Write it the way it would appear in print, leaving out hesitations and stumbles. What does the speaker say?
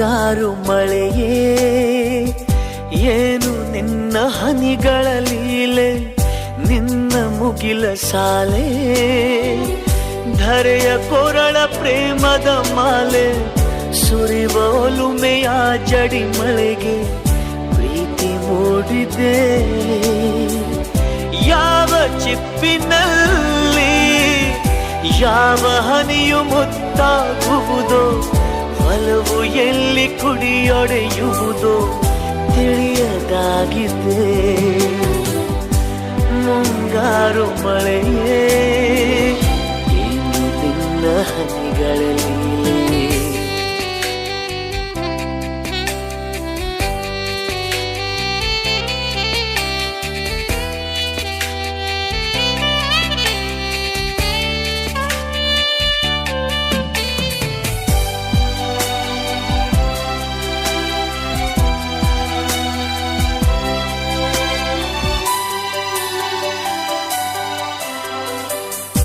ಮುಂಗಾರು ಮಳೆಯೇ ಏನು ನಿನ್ನ ಹನಿಗಳ ಲೀಲೆ, ನಿನ್ನ ಮುಗಿಲ ಸಾಲೆ ಧರೆಯ ಕೊರಳ ಪ್ರೇಮದ ಮಾಲೆ, ಸುರಿವ ಒಲುಮೆಯ ಜಡಿ ಮಳೆಗೆ ಪ್ರೀತಿ ಮೂಡಿದೆ. ಯಾವ ಚಿಪ್ಪಿನಲ್ಲಿ ಯಾವ ಹನಿಯು ಮುತ್ತಾಗುವುದೋ, ಒಲವು ಎಲ್ಲಿ ಕುಡಿಯೊಡೆಯುವುದೋ ತಿಳಿಯದಾಗಿದೆ. ಮುಂಗಾರು ಮಳೆಯೇ ಏನು ನಿನ್ನ ಹನಿಗಳಲ್ಲಿ